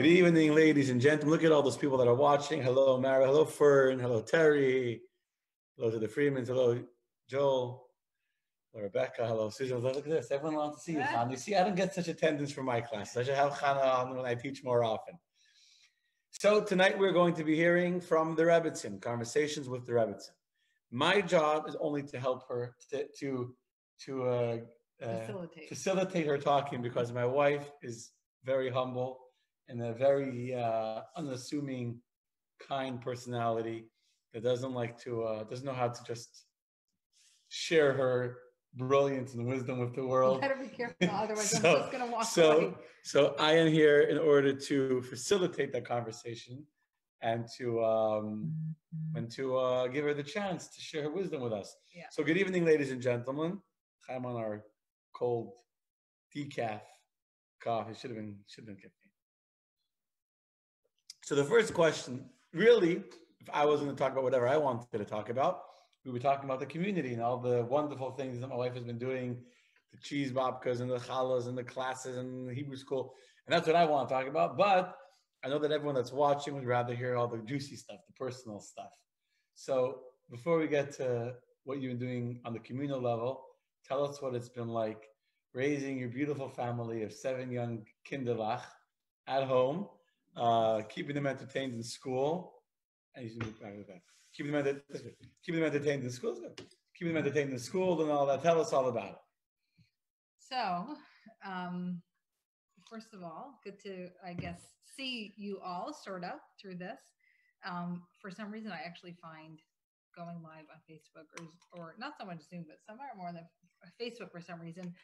Good evening, ladies and gentlemen. Look at all those people that are watching. Hello, Mara. Hello, Fern. Hello, Terry. Hello to the Freemans. Hello, Joel. Hello, Rebecca. Hello, Susan. Look at this. Everyone wants to see you, Chana. You see, I don't get such attendance for my classes. I should have Chana on when I teach more often. So tonight we're going to be hearing from the Rebbetzin, conversations with the Rebbetzin. My job is only to help her to facilitate her talking, because my wife is very humble and a very unassuming, kind personality that doesn't like to, doesn't know how to just share her brilliance and wisdom with the world. You better be careful, otherwise I'm just going to walk away. So I am here in order to facilitate that conversation and to give her the chance to share her wisdom with us. Yeah. So good evening, ladies and gentlemen. I'm on our cold decaf coffee. Should have been caffeine. So the first question, really, if I was going to talk about whatever I wanted to talk about, we were talking about the community and all the wonderful things that my wife has been doing, the cheese babkas and the challahs and the classes and the Hebrew school. And that's what I want to talk about. But I know that everyone that's watching would rather hear all the juicy stuff, the personal stuff. So before we get to what you've been doing on the communal level, tell us what it's been like raising your beautiful family of 7 young kinderlach at home, keeping them entertained in school. And you should move back with that. Keeping them entertained in school. Keeping them entertained in school and all that. Tell us all about it. So, first of all, good to, I guess, see you all sort of through this. For some reason, I actually find going live on Facebook or not so much Zoom, but somewhere more than Facebook for some reason,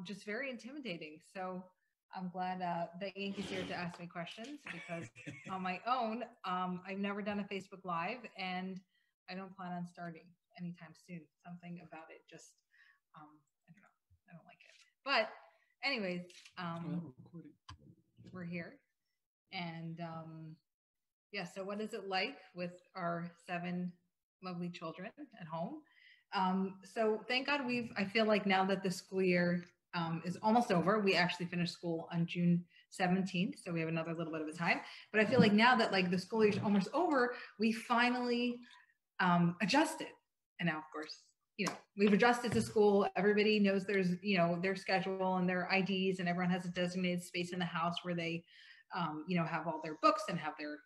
just very intimidating. So I'm glad that Yankie's here to ask me questions, because on my own, I've never done a Facebook Live, and I don't plan on starting anytime soon. Something about it just, I don't know, I don't like it. But anyways, we're here. And yeah, so what is it like with our 7 lovely children at home? So thank God I feel like now that the school year is almost over. We actually finished school on June 17th, so we have another little bit of a time. But I feel like now that like the school year is almost over, we finally adjusted. And now, of course, we've adjusted to school. Everybody knows there's, their schedule and their IDs, and everyone has a designated space in the house where they, have all their books and have their,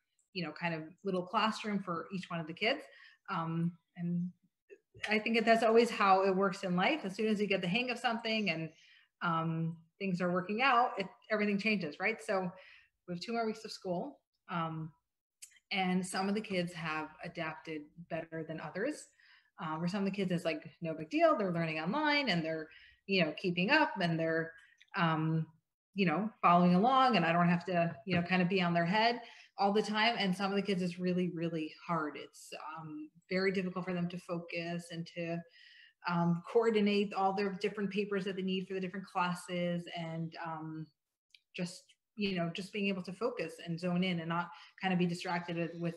kind of little classroom for each one of the kids. And I think that's always how it works in life. As soon as you get the hang of something and things are working out, everything changes, right? So we have 2 more weeks of school, and some of the kids have adapted better than others. For some of the kids, it's like no big deal. They're learning online and they're, keeping up, and they're, following along, and I don't have to, kind of be on their head all the time. And some of the kids, it's really, really hard. It's very difficult for them to focus and to coordinate all their different papers that they need for the different classes, and just being able to focus and zone in and not kind of be distracted with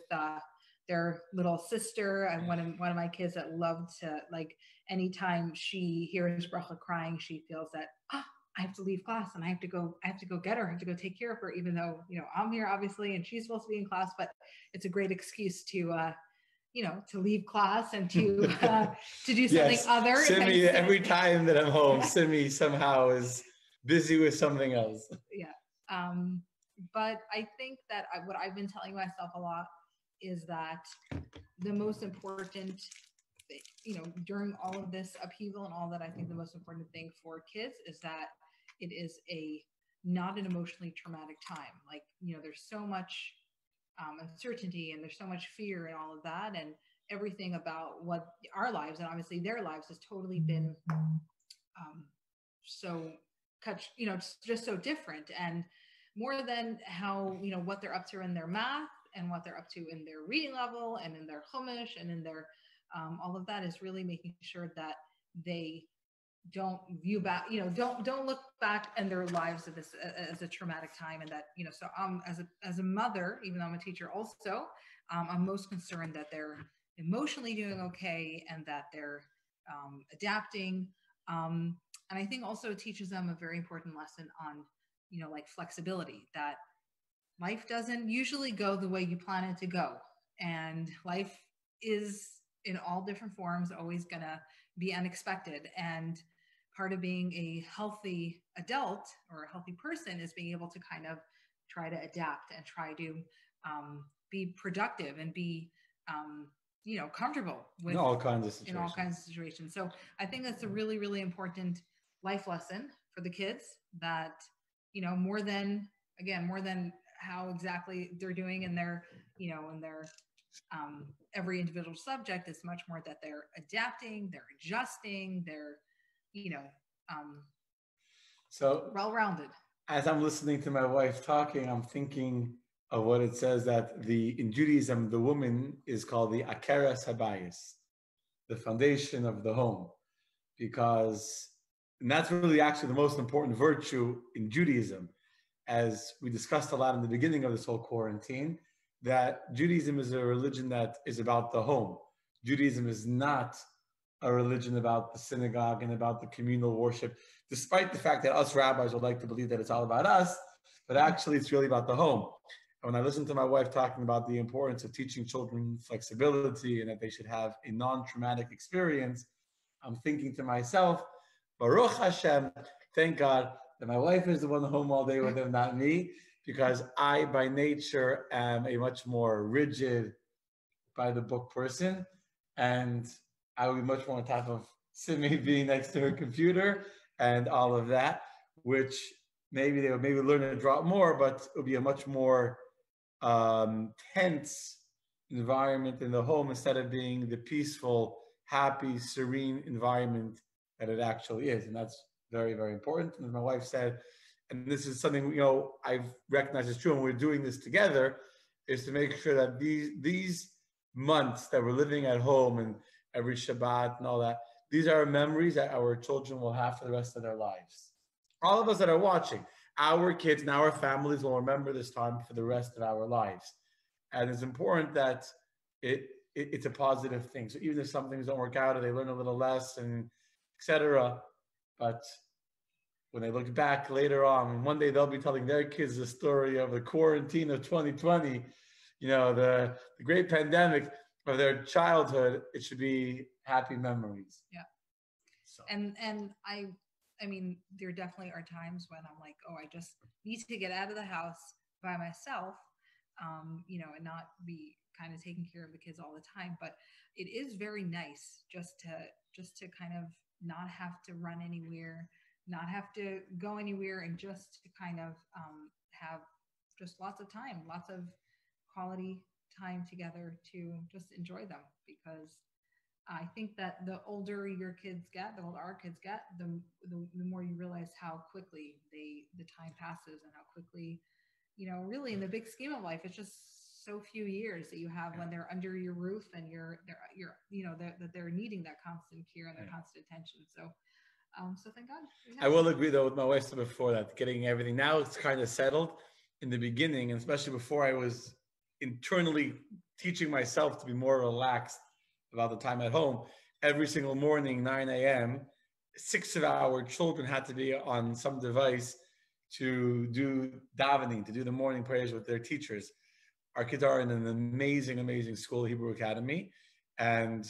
their little sister. And one of my kids that loved to, like, anytime she hears Bracha crying, she feels that, I have to leave class and I have to go get her. I have to go take care of her, even though, I'm here obviously and she's supposed to be in class, but it's a great excuse to, to leave class and to do something other. Simi, every time that I'm home, Simi somehow is busy with something else. Yeah. But I think that what I've been telling myself a lot is that the most important, during all of this upheaval and all that, I think the most important thing for kids is that it is not an emotionally traumatic time. Like, there's so much uncertainty and there's so much fear and all of that, and everything about what our lives and obviously their lives has totally been just so different, and more than how, what they're up to in their math and what they're up to in their reading level and in their chumash and in their all of that is really making sure that they don't view back, don't look back in their lives of this as a traumatic time. And that, so as a mother, even though I'm a teacher also, I'm most concerned that they're emotionally doing okay and that they're adapting. And I think also it teaches them a very important lesson on, like flexibility, that life doesn't usually go the way you plan it to go. And life is in all different forms always going to be unexpected. And part of being a healthy adult or a healthy person is being able to kind of try to adapt and try to be productive and be comfortable with in all kinds of situations. in all kinds of situations. So I think that's a really, really important life lesson for the kids, that more than how exactly they're doing in their every individual subject, is much more that they're adapting, they're adjusting, they're so well-rounded. As I'm listening to my wife talking, I'm thinking of what it says that in Judaism, the woman is called the Akeres Habayis, the foundation of the home, and that's really actually the most important virtue in Judaism, as we discussed a lot in the beginning of this whole quarantine, that Judaism is a religion that is about the home. Judaism is not a religion about the synagogue and about the communal worship, despite the fact that us rabbis would like to believe that it's all about us, but actually it's really about the home. And when I listen to my wife talking about the importance of teaching children flexibility and that they should have a non-traumatic experience, I'm thinking to myself, Baruch Hashem, thank God that my wife is the one home all day with them, not me, because I, by nature, am a much more rigid, by the book person, and I would be much more on top of Simi being next to her computer and all of that, which maybe they would learn to drop more, but it would be a much more tense environment in the home instead of being the peaceful, happy, serene environment that it actually is. And that's very, very important. And as my wife said, and this is something I've recognized is true, and we're doing this together, is to make sure that these months that we're living at home and every Shabbat and all that, these are memories that our children will have for the rest of their lives. All of us that are watching, our kids and our families will remember this time for the rest of our lives. And it's important that it's a positive thing. So even if some things don't work out or they learn a little less and etc., but when they look back later on, one day they'll be telling their kids the story of the quarantine of 2020, the great pandemic of their childhood. It should be happy memories. Yeah. So. And I mean, there definitely are times when I'm like, oh, I just need to get out of the house by myself, and not be kind of taking care of the kids all the time. But it is very nice just to kind of not have to run anywhere, not have to go anywhere, and just to kind of have just lots of time, lots of quality time together to just enjoy them. Because I think that the older your kids get, the older our kids get, the more you realize how quickly the time passes, and how quickly, really in the big scheme of life, it's just so few years that you have when they're under your roof and that they're needing that constant care and that constant attention. So thank God. I will agree though with my wife said before, that getting everything now, it's kind of settled. In the beginning, and especially before, I was internally teaching myself to be more relaxed about the time at home. Every single morning, 9 a.m., 6 of our children had to be on some device to do davening, to do the morning prayers with their teachers. Our kids are in an amazing, amazing school, Hebrew Academy. And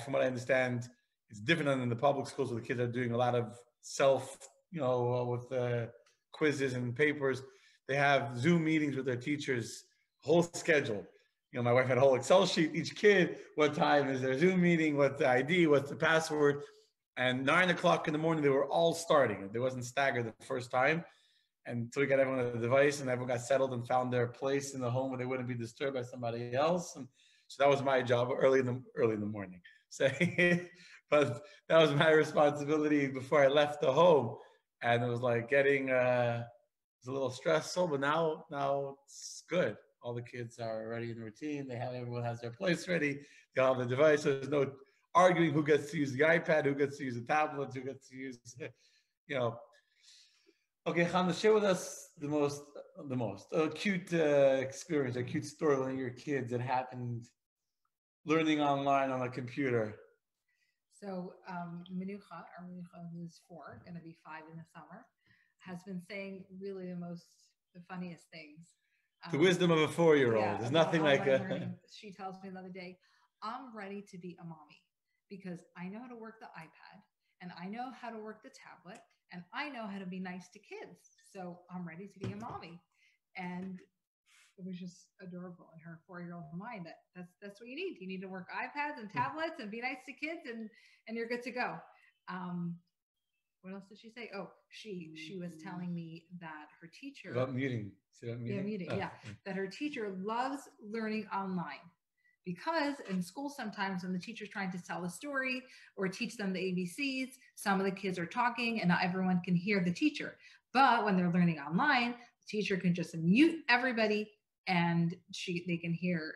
from what I understand, it's different than in the public schools where the kids are doing a lot of self, with quizzes and papers. They have Zoom meetings with their teachers, whole schedule. My wife had a whole Excel sheet, each kid, what time is their Zoom meeting, what's the ID, what's the password. And 9 o'clock in the morning, they were all starting. They wasn't staggered the first time. Until we got everyone on the device and everyone got settled and found their place in the home where they wouldn't be disturbed by somebody else. And so that was my job early in the morning. So, but that was my responsibility before I left the home. And it was like it was a little stressful, but now it's good. All the kids are already in the routine. Everyone has their place ready. They all have the device. So there's no arguing who gets to use the iPad, who gets to use the tablet, who gets to use, Okay, Chana, share with us the most acute experience, acute story when your kids that happened learning online on a computer. So Menucha, who's 4, going to be 5 in the summer, has been saying really the funniest things. The wisdom of a 4-year-old. Yeah, There's nothing like learning. She tells me the other day, I'm ready to be a mommy because I know how to work the iPad and I know how to work the tablet and I know how to be nice to kids. So I'm ready to be a mommy. And it was just adorable in her 4-year-old mind that's what you need. You need to work iPads and tablets and be nice to kids and you're good to go. What else did she say? Oh, she was telling me that her teacher about muting. That her teacher loves learning online because in school sometimes when the teacher's trying to tell a story or teach them the ABCs, some of the kids are talking and not everyone can hear the teacher. But when they're learning online, the teacher can just mute everybody and they can hear,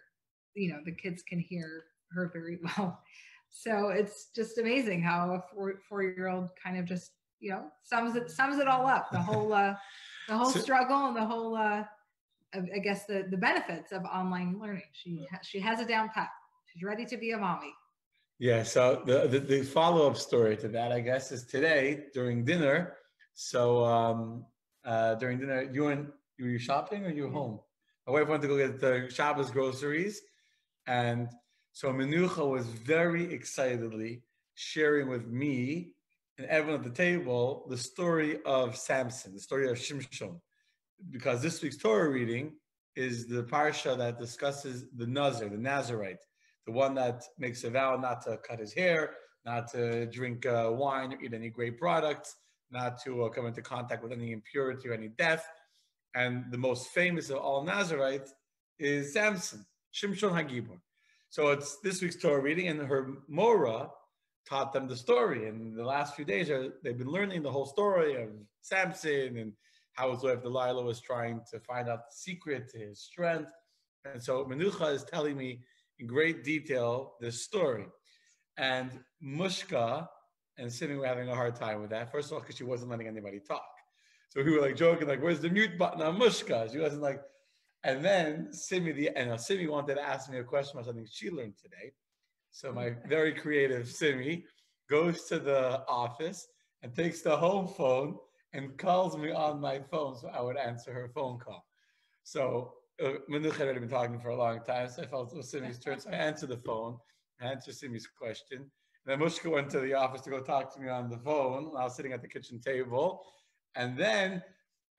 the kids can hear her very well. So it's just amazing how a 4-year-old kind of just, sums it all up. The whole struggle and the whole, I guess the benefits of online learning. She has it down pat. She's ready to be a mommy. Yeah. So the follow-up story to that, I guess, is today during dinner. So during dinner, were you shopping or you were home? My wife went to go get the Shabbos groceries, and so Menucha was very excitedly sharing with me and everyone at the table the story of Samson, the story of Shimshon, because this week's Torah reading is the parsha that discusses the Nazir, the Nazirite, the one that makes a vow not to cut his hair, not to drink wine or eat any grape products, not to come into contact with any impurity or any death. And the most famous of all Nazirites is Samson, Shimshon HaGibor. So it's this week's Torah reading, and her Mora taught them the story. And the last few days, they've been learning the whole story of Samson and how his wife Delilah was trying to find out the secret to his strength. And so Menucha is telling me in great detail this story. And Mushka and Simi were having a hard time with that. First of all, because she wasn't letting anybody talk. So we were like joking, like, where's the mute button on Mushka? She wasn't like, and then Simi wanted to ask me a question about something she learned today. So my very creative Simi goes to the office and takes the home phone and calls me on my phone so I would answer her phone call. So Menucha had already been talking for a long time, so I felt it was Simi's turn. So I answered the phone, I answered Simi's question. And then Mushka went to the office to go talk to me on the phone when I was sitting at the kitchen table. And then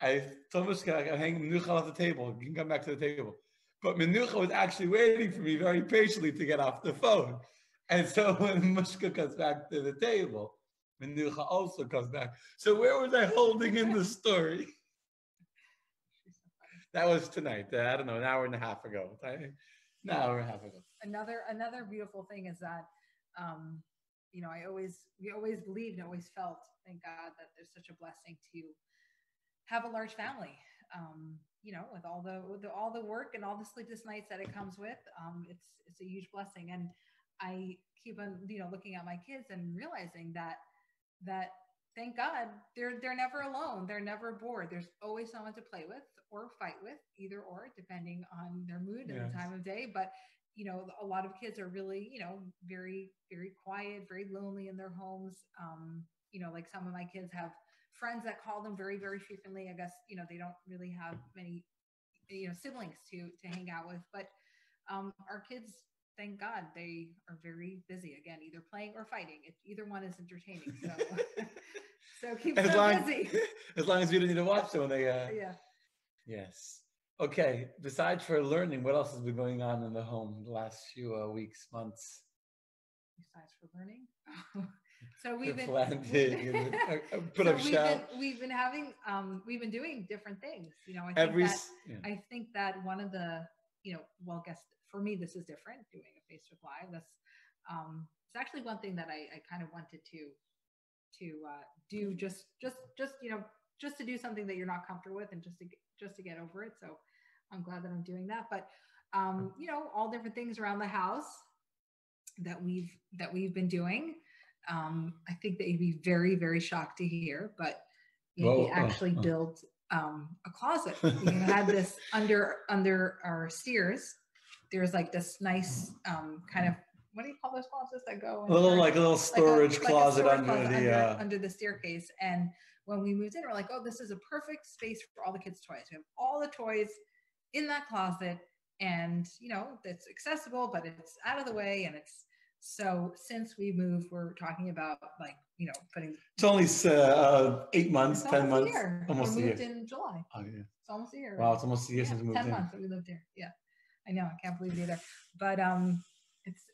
I told Mushka, I'm hanging Menucha off the table. You can come back to the table. But Menucha was actually waiting for me very patiently to get off the phone. And so when Mushka comes back to the table, Menucha also comes back. So where was I holding in the story? That was tonight. I don't know, an hour and a half ago. Another beautiful thing is that, we always believed and always felt, thank God, that there's such a blessing to have a large family. With all the work and all the sleepless nights that it comes with, it's a huge blessing. And I keep on, looking at my kids and realizing that thank God they're never alone. They're never bored. There's always someone to play with or fight with, either or, depending on their mood and the time of day. But a lot of kids are really, very, very quiet, very lonely in their homes. Like some of my kids have friends that call them very, very frequently. I guess, they don't really have many, siblings to hang out with. But our kids, thank God, they are very busy. Again, either playing or fighting. Either one is entertaining. So, so keep them busy. As long as you don't need to watch them when they. Yes. Okay. Besides for learning, what else has been going on in the home the last few weeks, months? Besides for learning. So we've been we've been doing different things. I think that one of the, I guess for me this is different, doing a Facebook Live. That's it's actually one thing that I kind of wanted to do just to do something that you're not comfortable with and just to get over it. So I'm glad that I'm doing that. But all different things around the house that we've been doing. I think that you'd be very, very shocked to hear, but we actually built a closet. We had this under our stairs. There's like this nice kind of, what do you call those closets that go? A little storage closet under the staircase. And when we moved in, we're like, oh, this is a perfect space for all the kids' toys. We have all the toys in that closet, and it's accessible, but it's out of the way, and it's so since we moved, we're talking about putting. It's only 8 months, 10 months, almost a year. We moved in July. Oh yeah, it's almost a year. Wow, it's almost a year since we moved 10 in. 10 months that we lived here. Yeah, I know. I can't believe it either. But it's.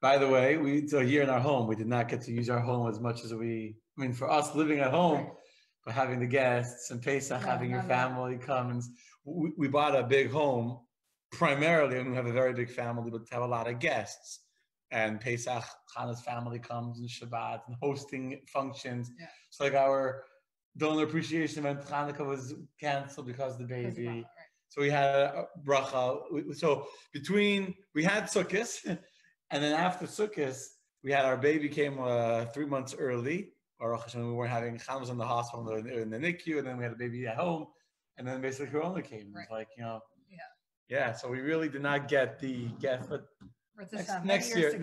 By the way, it's a year in our home. We did not get to use our home as much as for us living at home, right. But having the guests and Pesach, having your family come, and we bought a big home primarily, and we have a very big family, but to have a lot of guests. And Pesach, Chana's family comes and Shabbat and hosting functions. Yeah. So like our donor appreciation event, Hanukkah was canceled because of the baby. Right. So we had a bracha. So we had Sukkot, and then after Sukkot, we had our baby came 3 months early. We weren't having Chana was in the hospital in the NICU, and then we had a baby at home, and then basically Corona came. Right. It was like yeah. So we really did not get the guest, but next year.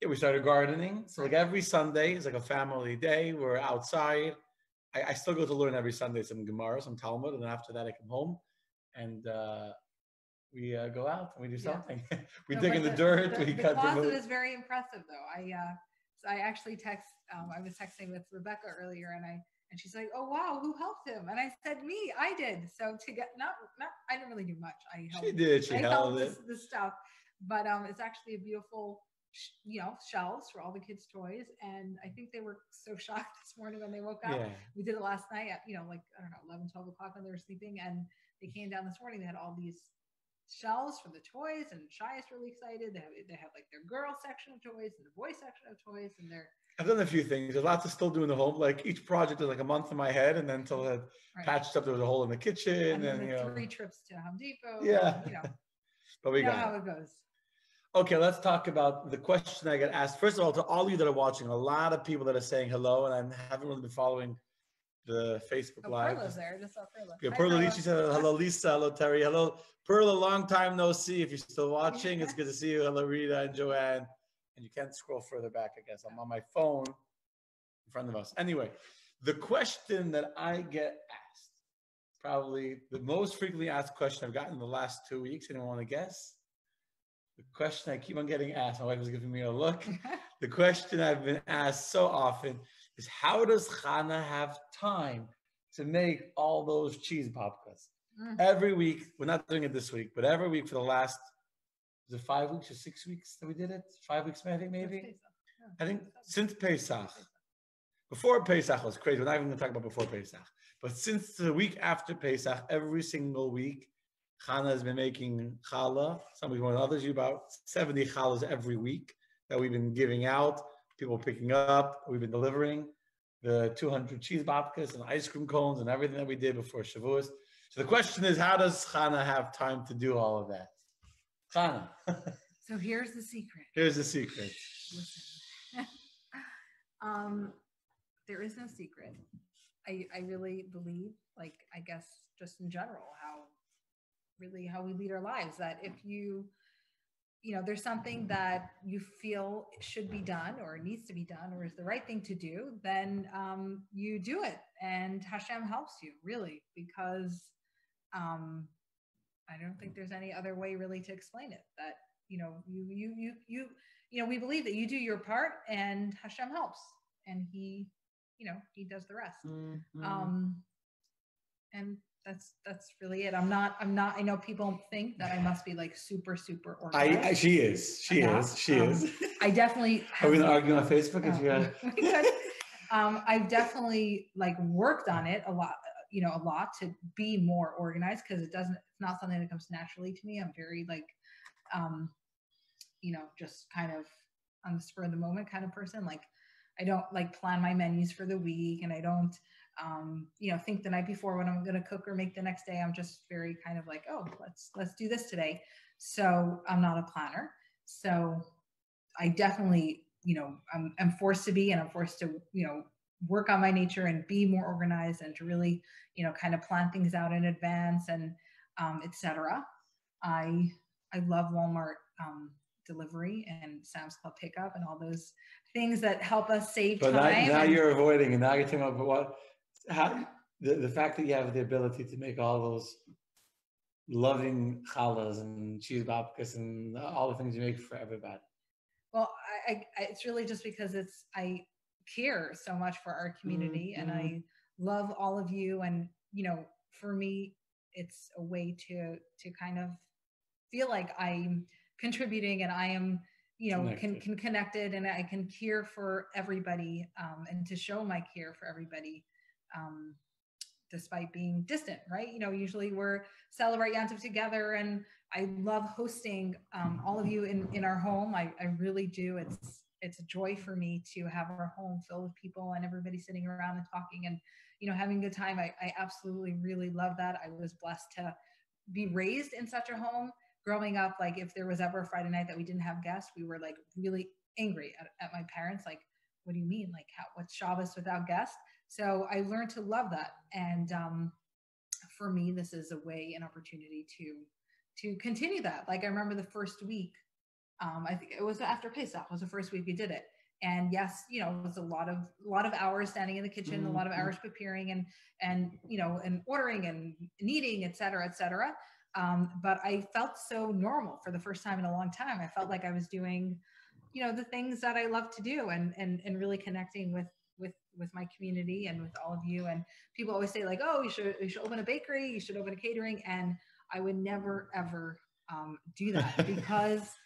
We started gardening. So like every Sunday is like a family day. We're outside. I still go to learn every Sunday some Gemara, some Talmud, and then after that I come home and we go out and we do something. We dig in the dirt. We cut the closet is very impressive though. I actually I was texting with Rebecca earlier, and she's like, "Oh wow, who helped him?" And I said, "Me, I did." So to get not I didn't really do much. She held the stuff, but it's actually a beautiful, shelves for all the kids' toys. And I think they were so shocked this morning when they woke up. Yeah. We did it last night at 11, 12 o'clock when they were sleeping, and they came down this morning. They had all these shelves for the toys, and Shai is really excited. They have like their girl section of toys and the boy section of toys, and I've done a few things. There's lots to still do in the home. Like each project is like a month in my head, and then until it patched up, there was a hole in the kitchen, and then 3 trips to Home Depot. Yeah, but we got how it goes. Okay, let's talk about the question I got asked. First of all, to all of you that are watching, a lot of people that are saying hello, and I haven't really been following the Facebook Live. Perla's there. Just saw Perla. Yeah, Perla said hello, Lisa. Hello, Terry. Hello, Perla. Long time no see. If you're still watching, it's good to see you. Hello, Rita and Joanne. And you can't scroll further back, I guess. I'm on my phone in front of us. Anyway, the question that I get asked, probably the most frequently asked question I've gotten in the last 2 weeks. Anyone want to guess? The question I keep on getting asked, my wife was giving me a look. The question I've been asked so often is, how does Chana have time to make all those cheese babkas? Every week, we're not doing it this week, but every week for the last, was it 5 weeks or 6 weeks that we did it? 5 weeks, maybe? I think since Pesach. Before Pesach was crazy. We're not even going to talk about before Pesach. But since the week after Pesach, every single week, Chana has been making challah. Some weeks more than others. About 70 challahs every week that we've been giving out. People picking up. We've been delivering the 200 cheese babkas and ice cream cones and everything that we did before Shavuos. So the question is, how does Chana have time to do all of that? Chana. So here's the secret. Listen. There is no secret. I really believe, I guess, just in general, how we lead our lives, that if there's something that you feel should be done or needs to be done or is the right thing to do, then you do it, and Hashem helps you, really, because I don't think there's any other way really to explain it, that we believe that you do your part and Hashem helps, and he does the rest. And that's really it. I'm not, I know people think that I must be super organized. She is. I definitely Are we going to argue on Facebook if you had? I've definitely worked on it a lot to be more organized, because it's not something that comes naturally to me. I'm very just kind of on the spur of the moment kind of person. I don't plan my menus for the week, and I don't think the night before what I'm going to cook or make the next day. I'm just very kind of let's do this today. So I'm not a planner. So I definitely, I'm forced to be, and I'm forced to, work on my nature and be more organized, and to really, kind of plan things out in advance, and etc. I love Walmart delivery and Sam's Club pickup and all those things that help us save time. Now you're avoiding, and now you're talking about what? the fact that you have the ability to make all those loving challahs and cheese babkas and all the things you make for everybody. Well, it's really just because I care so much for our community, and I love all of you. And for me, it's a way to kind of feel like I'm contributing, and I am connected, and I can care for everybody, and to show my care for everybody. Despite being distant, right? Usually we're celebrate Yantiv together, and I love hosting all of you in our home. I really do. It's a joy for me to have our home filled with people and everybody sitting around and talking and having a good time. I absolutely really love that. I was blessed to be raised in such a home. Growing up, like if there was ever a Friday night that we didn't have guests, we were like really angry at my parents. Like, what do you mean? Like, what's Shabbos without guests? So I learned to love that. And for me, this is a way, an opportunity to continue that. Like I remember the first week, I think it was after Pesach was the first week we did it. And yes, it was a lot of hours standing in the kitchen, a lot of hours preparing and ordering and kneading, et cetera, et cetera. But I felt so normal for the first time in a long time. I felt like I was doing, the things that I love to do and really connecting with my community and with all of you. And people always say like, oh, you should open a bakery, you should open a catering. And I would never, ever do that because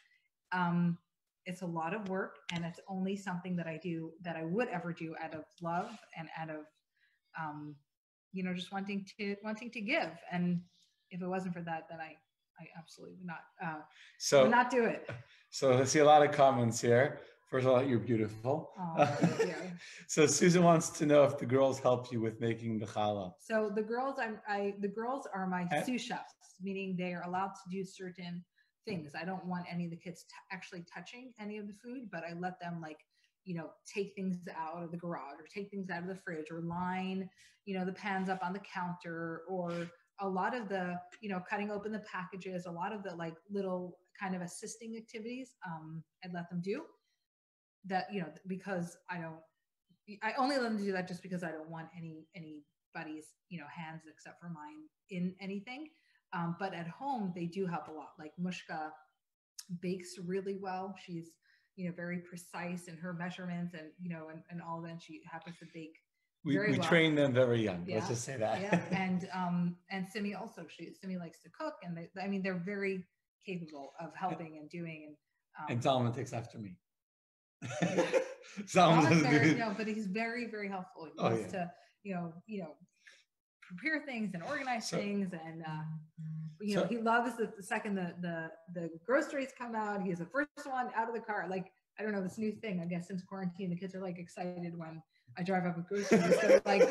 it's a lot of work, and it's only something that I do that I would ever do out of love and out of, just wanting to give. And if it wasn't for that, then I absolutely would not do it. So I see a lot of comments here. First of all, you're beautiful. Oh, thank you. So Susan wants to know if the girls help you with making the challah. So the girls, the girls are my sous chefs, meaning they are allowed to do certain things. I don't want any of the kids actually touching any of the food, but I let them take things out of the garage or take things out of the fridge or line, the pans up on the counter, or a lot of the, cutting open the packages, a lot of the like little kind of assisting activities, I'd let them do. That because I only let them do that just because I don't want anybody's hands except for mine in anything. But at home they do help a lot. Like Mushka bakes really well. She's very precise in her measurements and and all that. And she happens to bake. We train them very young. Yeah. Let's just say that. Yeah, and Simi also. Simi likes to cook, and they're very capable of helping and doing. And Solomon takes after me. But he's very, very helpful. He wants to, prepare things and organize things, and he loves the second the groceries come out. He's the first one out of the car. Like, I don't know, this new thing. I guess since quarantine, the kids are like excited when I drive up with groceries. So like,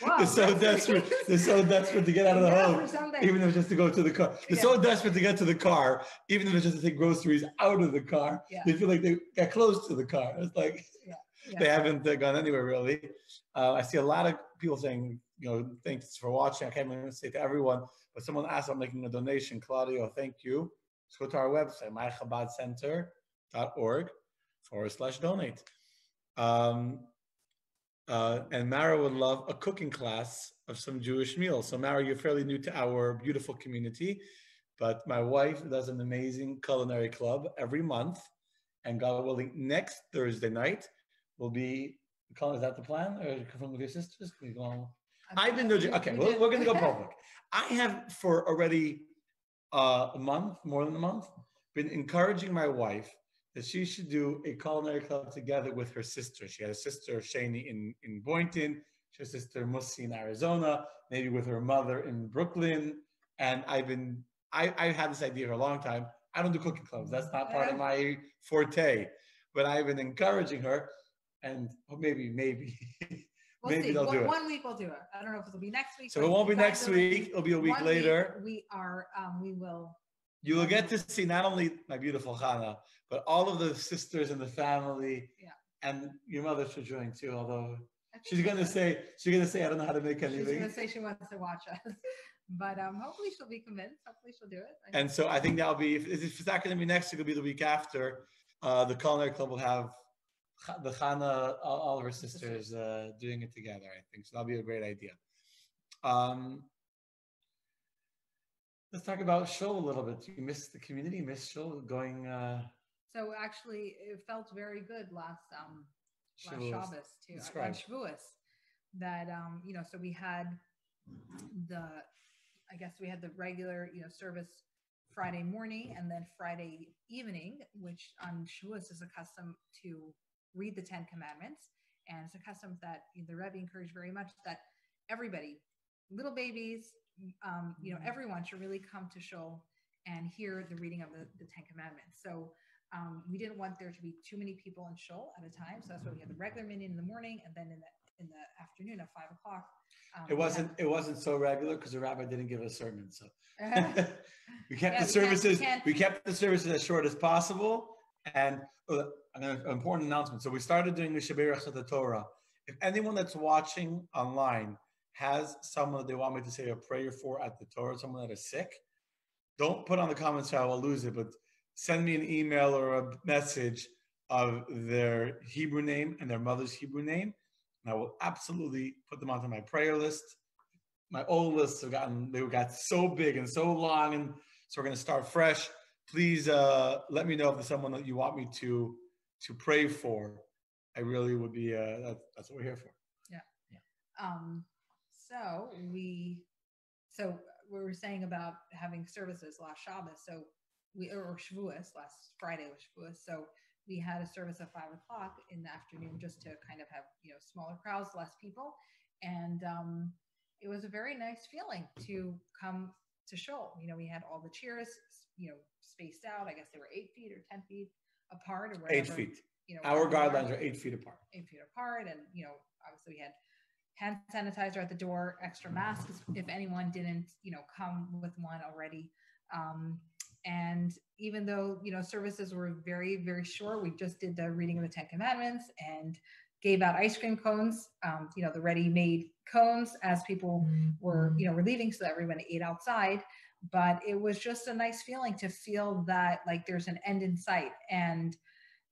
wow, they're so desperate. They're so desperate to get out of the home, even if it's just to go to the car. They're so desperate to get to the car, even if it's just to take groceries out of the car. Yeah. They feel like they got close to the car. It's like they haven't gone anywhere really. I see a lot of people saying, thanks for watching. I can't even say to everyone, but someone asked about making a donation. Claudio, thank you. Let's go to our website, mychabadcenter.org/donate. And Mara would love a cooking class of some Jewish meals. So Mara, you're fairly new to our beautiful community, but my wife does an amazing culinary club every month. And God willing, next Thursday night will be, is that the plan? Or confirm with your sisters? Can we go? I've been doing, okay, we're going to go public. I have for already a month, more than a month, been encouraging my wife that she should do a culinary club together with her sister. She has a sister, Shani, in Boynton. She has a sister, Mussi, in Arizona, maybe with her mother in Brooklyn. And I've had this idea for a long time. I don't do cooking clubs. That's not part of my forte. But I've been encouraging her, and maybe we'll maybe see. They'll do it. 1 week we'll do it. I don't know if it'll be next week. So it won't be next week. It'll be a week later. We will. You will get to see not only my beautiful Chana, but all of the sisters in the family. Yeah. And your mother should join too, although she's gonna say, I don't know how to make anything. She's gonna say she wants to watch us. But hopefully she'll be convinced. Hopefully she'll do it. And so I think that'll be, if it's not gonna be next week, it'll be the week after. The culinary club will have the Chana, all of her sisters doing it together, I think. So that'll be a great idea. Let's talk about shul a little bit. You missed the community, you missed shul going. So actually, it felt very good last Shabbos too, on Shavuos. That so we had the regular service Friday morning and then Friday evening, which on Shavuos is a custom to read the 10 Commandments, and it's a custom that the Rebbe encouraged very much that everybody, little babies, everyone should really come to shul and hear the reading of the 10 Commandments. So we didn't want there to be too many people in shul at a time, so that's why we had the regular minyan in the morning, and then in the afternoon at 5 o'clock. It wasn't so regular because the rabbi didn't give a sermon, so we kept the services. We kept the services as short as possible. And an important announcement. So we started doing the Shaberach of the Torah. If anyone that's watching online has someone that they want me to say a prayer for at the Torah, someone that is sick, don't put on the comments how I'll lose it, but send me an email or a message of their Hebrew name and their mother's Hebrew name, and I will absolutely put them onto my prayer list. My old lists got so big and so long, and so we're going to start fresh. Please let me know if there's someone that you want me to pray for. I really would be. That's what we're here for. Yeah. So we were saying about having services last Shabbos. So or Shavuos, last Friday was Shavuos. So we had a service at 5 o'clock in the afternoon just to kind of have smaller crowds, less people, and it was a very nice feeling to come to shul. We had all the chairs, spaced out. I guess they were 8 feet or 10 feet apart, or whatever. 8 feet. Our guidelines are 8 feet apart. 8 feet apart, and obviously we had hand sanitizer at the door, extra masks if anyone didn't, come with one already. And even though services were very, very short, we just did the reading of the 10 Commandments and gave out ice cream cones, the ready-made cones as people were, were leaving, so that everyone ate outside. But it was just a nice feeling to feel that like there's an end in sight and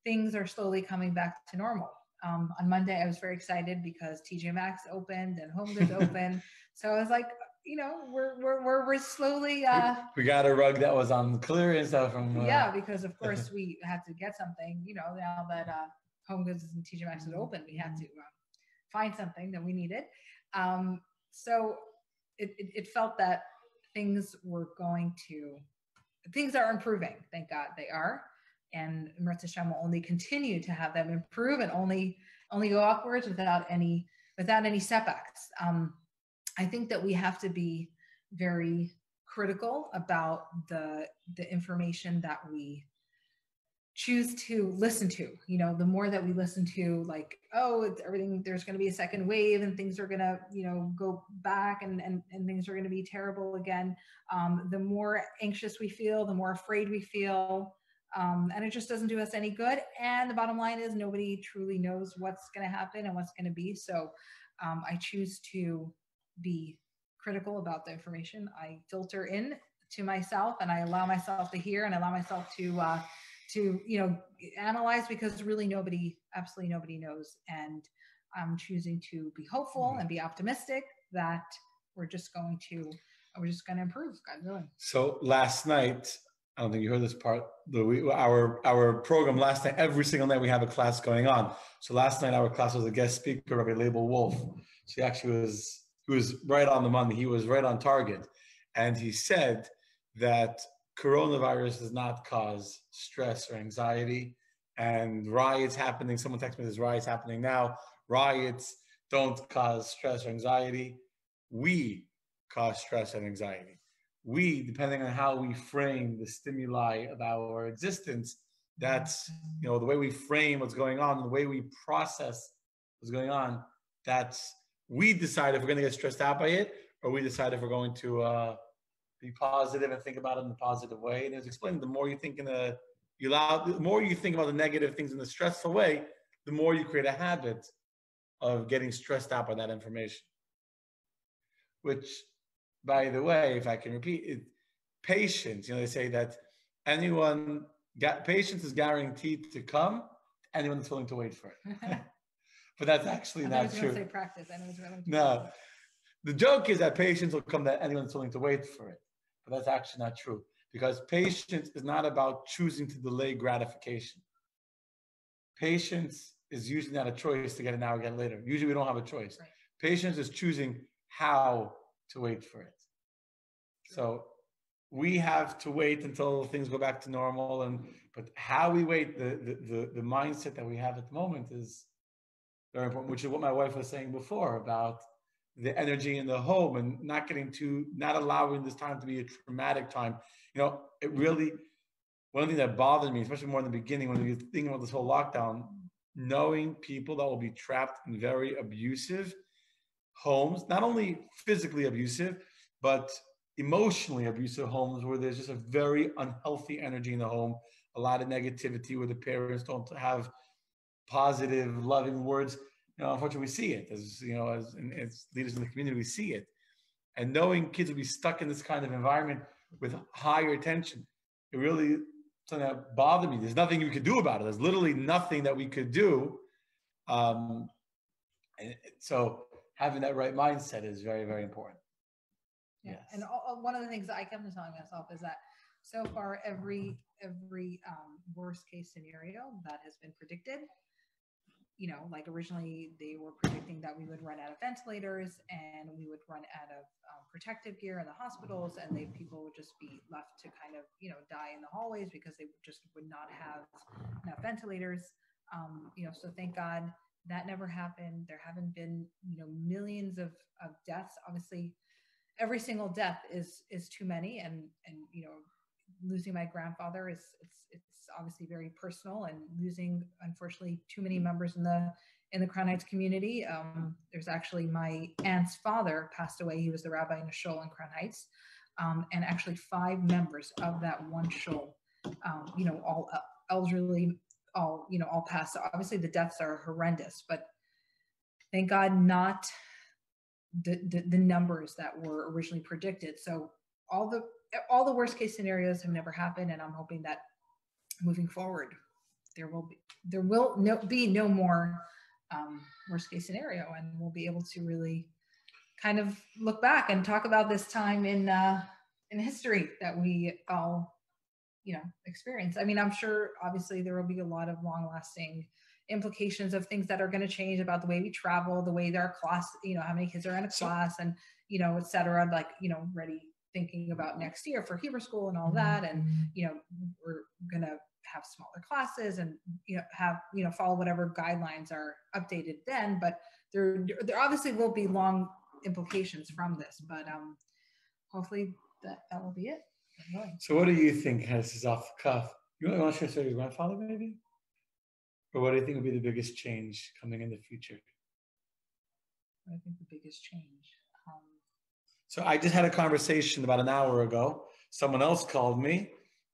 things are slowly coming back to normal. On Monday, I was very excited because TJ Maxx opened and Home Goods opened. So I was like, we're slowly. We got a rug that was on clearance from. Because of course we had to get something. Now that Home Goods and TJ Maxx is open, we had to find something that we needed. So it felt that things are improving. Thank God they are. And Mirza Hashem will only continue to have them improve and only go upwards without any setbacks. I think that we have to be very critical about the information that we choose to listen to. The more that we listen to, like, it's everything, there's going to be a second wave and things are going to, go back and things are going to be terrible again. The more anxious we feel, the more afraid we feel. And it just doesn't do us any good. And the bottom line is nobody truly knows what's going to happen and what's going to be. So I choose to be critical about the information. I filter in to myself and I allow myself to hear and allow myself to analyze, because really absolutely nobody knows. And I'm choosing to be hopeful and be optimistic that we're just going to improve. God willing. So last night, I don't think you heard this part. Our program last night, every single night we have a class going on. So last night our class was a guest speaker, Rabbi Label Wolf. So he actually was right on the money. He was right on target, and he said that coronavirus does not cause stress or anxiety, and riots happening. Someone texted me, there's riots happening now. Riots don't cause stress or anxiety. We cause stress and anxiety. We, depending on how we frame the stimuli of our existence, that's, the way we frame what's going on, the way we process what's going on, we decide if we're going to get stressed out by it, or we decide if we're going to be positive and think about it in a positive way. And as explained, the more you think the more you think about the negative things in the stressful way, the more you create a habit of getting stressed out by that information. Which, by the way, if I can repeat it, patience, they say that patience is guaranteed to come, anyone that's willing to wait for it. But that's actually not true. I was going to say practice. I know it's really no. The joke is that patience will come to anyone that's willing to wait for it. But that's actually not true. Because patience is not about choosing to delay gratification. Patience is usually not a choice to get it now or get it later. Usually we don't have a choice. Right. Patience is choosing how to wait for it. So we have to wait until things go back to normal, but how we wait, the mindset that we have at the moment is very important, which is what my wife was saying before about the energy in the home and not allowing this time to be a traumatic time. It really, one thing that bothered me, especially more in the beginning when we were thinking about this whole lockdown, knowing people that will be trapped in very abusive homes, not only physically abusive, but emotionally abusive homes where there's just a very unhealthy energy in the home, a lot of negativity where the parents don't have positive, loving words. Unfortunately, we see it as leaders in the community, we see it. And knowing kids will be stuck in this kind of environment with higher tension, it really something that bothered me. There's nothing you could do about it. There's literally nothing that we could do. And so having that right mindset is very, very important. Yeah. Yes. And one of the things that I kept telling myself is that so far every worst case scenario that has been predicted, like originally they were predicting that we would run out of ventilators and we would run out of protective gear in the hospitals, and people would just be left to kind of die in the hallways because they just would not have enough ventilators. So thank God that never happened. There haven't been millions of deaths. Obviously, every single death is too many, and losing my grandfather it's obviously very personal, and losing unfortunately too many members in the Crown Heights community. There's actually my aunt's father passed away. He was the rabbi in a shul in Crown Heights, and actually 5 members of that one shul, all elderly, all passed. So obviously the deaths are horrendous, but thank God not the numbers that were originally predicted. So all the worst case scenarios have never happened, and I'm hoping that moving forward there will be no more worst case scenario, and we'll be able to really kind of look back and talk about this time in history that we all experience. I mean, I'm sure obviously there will be a lot of long lasting implications of things that are going to change about the way we travel, the way our class, how many kids are in a class, and et cetera, like ready thinking about next year for Hebrew school and all that, and we're going to have smaller classes and have follow whatever guidelines are updated then, but there obviously will be long implications from this, but hopefully that will be it. So what do you think? This is off the cuff. You want to share your grandfather maybe? Or what do you think would be the biggest change coming in the future? I think the biggest change. So I just had a conversation about an hour ago. Someone else called me.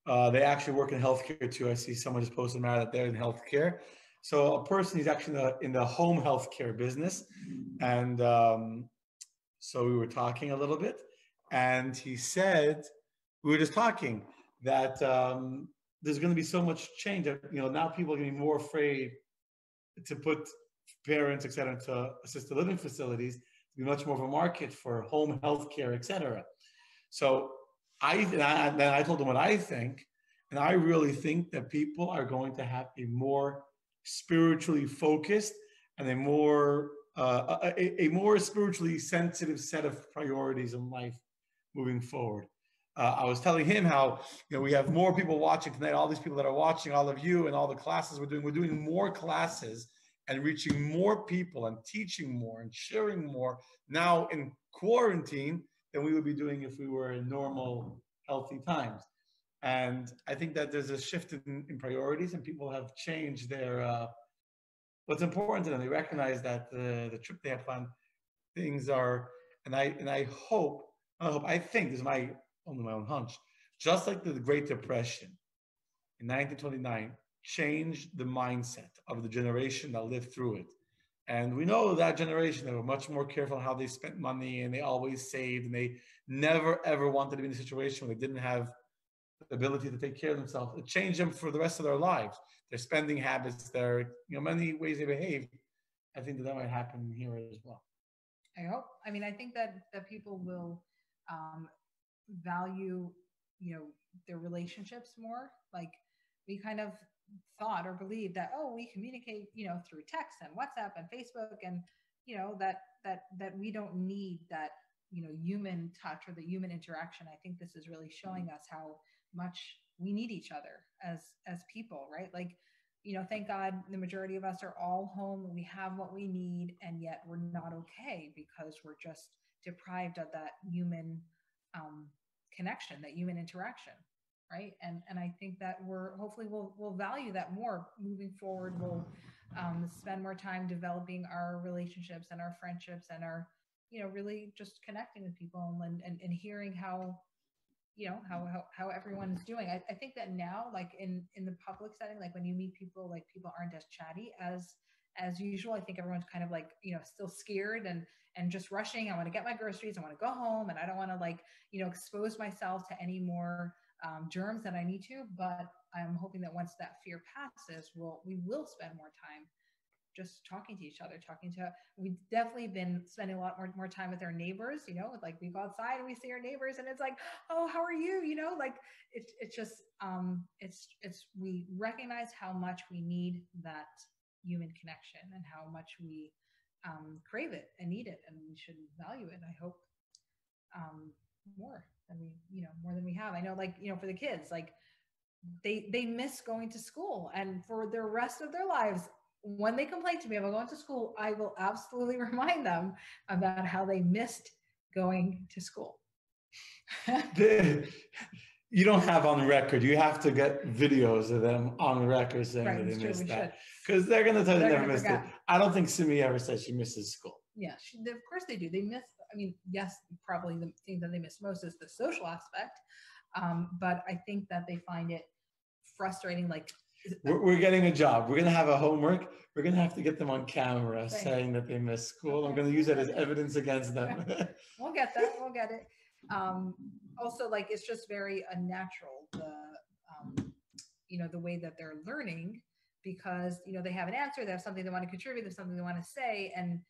They actually work in healthcare too. I see someone just posted that they're in healthcare. So a person is actually in the home healthcare business. And so we were talking a little bit. And he said, we were just talking that there's going to be so much change that, now people are going to be more afraid to put parents, et cetera, into assisted living facilities, to be much more of a market for home health care, et cetera. So I told him what I think, and I really think that people are going to have a more spiritually focused and a more spiritually sensitive set of priorities in life moving forward. I was telling him how we have more people watching tonight, all these people that are watching, all of you, and all the classes we're doing more classes and reaching more people and teaching more and sharing more now in quarantine than we would be doing if we were in normal, healthy times. And I think that there's a shift in priorities, and people have changed their what's important to them. They recognize that the trip they have planned, things are, and I think this is my own hunch, just like the Great Depression in 1929 changed the mindset of the generation that lived through it. And we know that generation, they were much more careful on how they spent money, and they always saved, and they never ever wanted to be in a situation where they didn't have the ability to take care of themselves. It changed them for the rest of their lives. Their spending habits, their many ways they behave. I think that might happen here as well. I hope. I mean, I think that people will value, their relationships more. Like we kind of thought or believed that, oh, we communicate, through text and WhatsApp and Facebook, and that we don't need that, human touch or the human interaction. I think this is really showing us how much we need each other as people, right? Like, thank God the majority of us are all home. We have what we need, and yet we're not okay because we're just deprived of that human connection, that human interaction, right? And I think that we'll value that more moving forward. We'll spend more time developing our relationships and our friendships and our, really just connecting with people and hearing how everyone's doing. I think that now, like in the public setting, like when you meet people, like people aren't as chatty as usual. I think everyone's kind of like, still scared and just rushing. I want to get my groceries. I want to go home, and I don't want to expose myself to any more germs than I need to. But I'm hoping that once that fear passes, we will spend more time just talking to each other, we've definitely been spending a lot more time with our neighbors, like we go outside and we see our neighbors and it's like, oh, how are you? Like it's just, we recognize how much we need that human connection and how much we crave it and need it, and we should value it. I hope more than we have. I know, like, for the kids, like they miss going to school, and for the rest of their lives, when they complain to me about going to school, I will absolutely remind them about how they missed going to school. You don't have on record. You have to get videos of them on record saying that they missed that. Because they're going to tell you they never missed it. I don't think Simi ever said she misses school. Yeah, of course they do. They miss, yes, probably the thing that they miss most is the social aspect. But I think that they find it frustrating, like, we're getting a job. We're going to have a homework. We're going to have to get them on camera saying that they missed school. Okay. I'm going to use that as evidence against them. We'll get that. We'll get it. Also, like, it's just very unnatural, the way that they're learning, because, they have an answer, they have something they want to contribute, there's something they want to say, and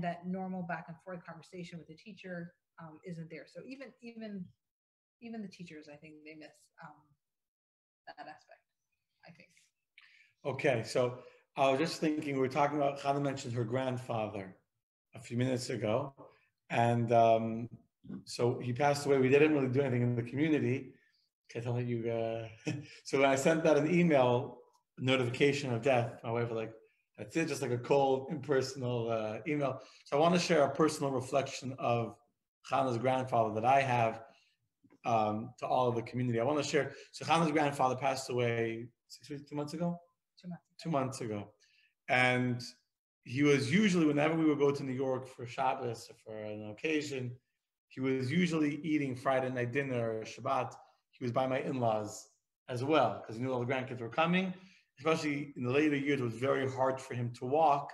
that normal back and forth conversation with the teacher isn't there. So even the teachers, I think they miss that aspect, I think. Okay, so I was just thinking, we were talking about, Chana mentioned her grandfather a few minutes ago, and so he passed away. We didn't really do anything in the community. Okay, I'll let you. So when I sent out an email notification of death, my wife was like, that's it, just like a cold, impersonal email. So I want to share a personal reflection of Chana's grandfather that I have to all of the community. I want to share. So Chana's grandfather passed away 2 months ago? 2 months. 2 months ago. And he was usually, whenever we would go to New York for Shabbos or for an occasion, he was usually eating Friday night dinner or Shabbat. He was by my in-laws as well, because he knew all the grandkids were coming. Especially in the later years, it was very hard for him to walk.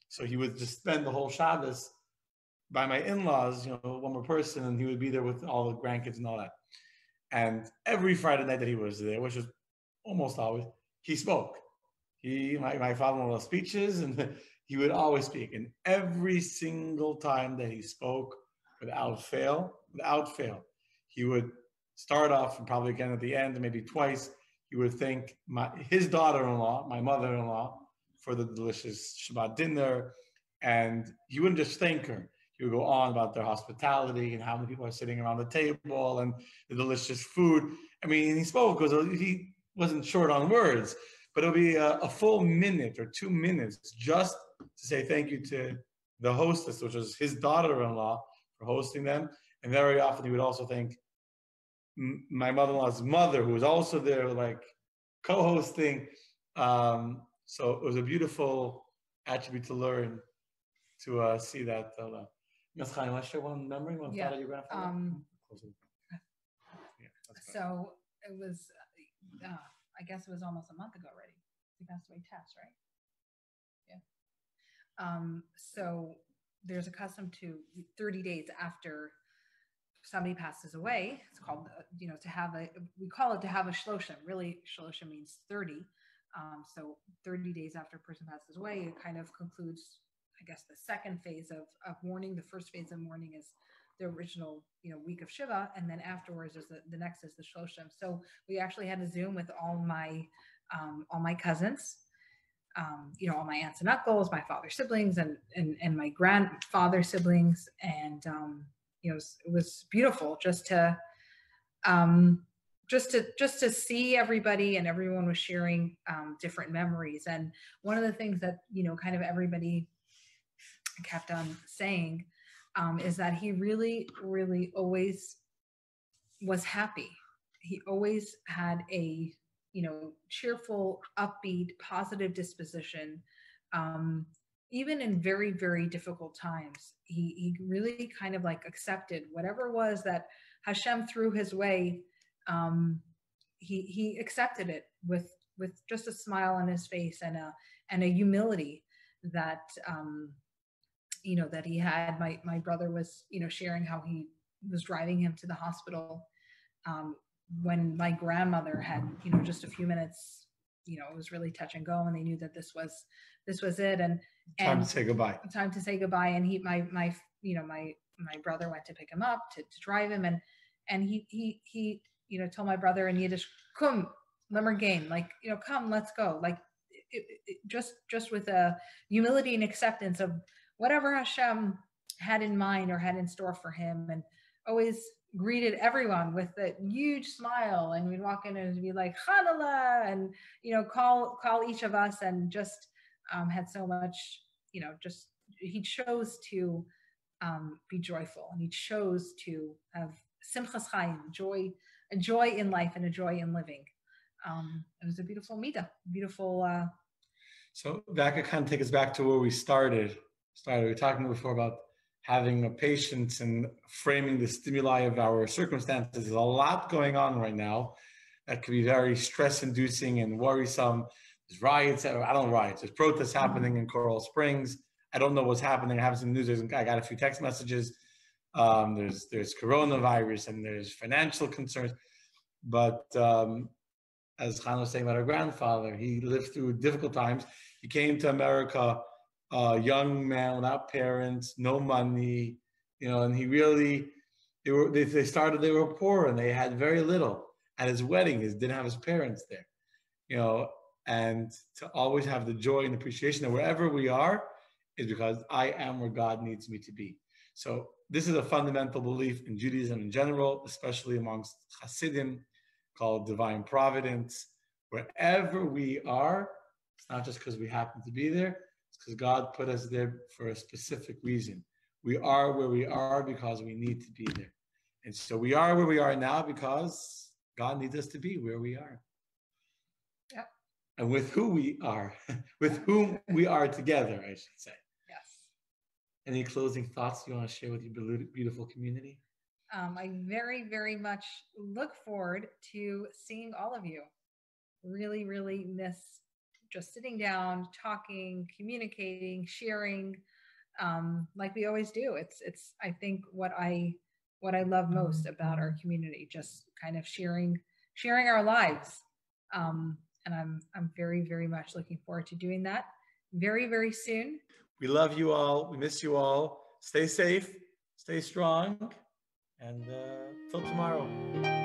So he would just spend the whole Shabbos by my in-laws, one more person, and he would be there with all the grandkids and all that. And every Friday night that he was there, which was almost always, he spoke. My father-in-law speeches, and he would always speak. And every single time that he spoke, without fail, he would start off and probably again at the end, and maybe twice, he would thank his daughter-in-law, my mother-in-law, for the delicious Shabbat dinner. And he wouldn't just thank her. He would go on about their hospitality and how many people are sitting around the table and the delicious food. He spoke because he wasn't short on words, but it'll be a full minute or 2 minutes just to say thank you to the hostess, which was his daughter-in-law, for hosting them. And very often he would also thank my mother-in-law's mother, who was also there, like co-hosting. So it was a beautiful attribute to learn, to see that. Ms. Chaim, want to share one memory, one thought of your grandfather? So it was, I guess it was almost a month ago already. He passed away, Tess, right? Yeah. So there's a custom to 30 days after somebody passes away. It's called, we call it to have a shloshim. Really, shloshim means 30. So 30 days after a person passes away, it kind of concludes I guess, the second phase of mourning. The first phase of mourning is the original, week of Shiva, and then afterwards is the next is the Shloshim. So we actually had a Zoom with all my cousins, all my aunts and uncles, my father's siblings, and my grandfather's siblings, and it was beautiful just to see everybody, and everyone was sharing different memories. And one of the things that kind of everybody kept on saying is that he really, really always was happy. He always had a cheerful, upbeat, positive disposition. Even in very, very difficult times, he really kind of like accepted whatever it was that Hashem threw his way. He accepted it with just a smile on his face and a humility that that he had. My brother was sharing how he was driving him to the hospital when my grandmother had just a few minutes. It was really touch and go, and they knew that this was it, and time to say goodbye. And my brother went to pick him up to drive him, and he told my brother in Yiddish, "Kum, lemmer gain," like come, let's go, like just with a humility and acceptance of whatever Hashem had in mind or had in store for him, and always greeted everyone with a huge smile. And we'd walk in and be like Chanala, and call each of us, and just had so much, just he chose to be joyful, and he chose to have simchas chayim, a joy in life and a joy in living. It was a beautiful midah, beautiful. So that could kind of take us back to where we started. We were talking before about having a patience and framing the stimuli of our circumstances. There's a lot going on right now that could be very stress-inducing and worrisome. There's riots. There's protests happening in Coral Springs. I don't know what's happening. I haven't seen the news. I got a few text messages. There's coronavirus, and there's financial concerns. But as Chana was saying about her grandfather, he lived through difficult times. He came to America, a young man without parents, no money, and he really, they were poor, and they had very little. At his wedding, he didn't have his parents there, and to always have the joy and appreciation that wherever we are is because I am where God needs me to be. So this is a fundamental belief in Judaism in general, especially amongst Hasidim, called divine providence. Wherever we are, it's not just because we happen to be there, it's because God put us there for a specific reason. We are where we are because we need to be there. And so we are where we are now because God needs us to be where we are. Yep. And with who we are, with whom we are together, I should say. Yes. Any closing thoughts you want to share with your beautiful community? I very, very much look forward to seeing all of you. Really, really miss just sitting down, talking, communicating, sharing, like we always do. It's I think what I love most about our community, just kind of sharing our lives. And I'm very, very much looking forward to doing that very, very soon. We love you all. We miss you all. Stay safe, stay strong, and till tomorrow.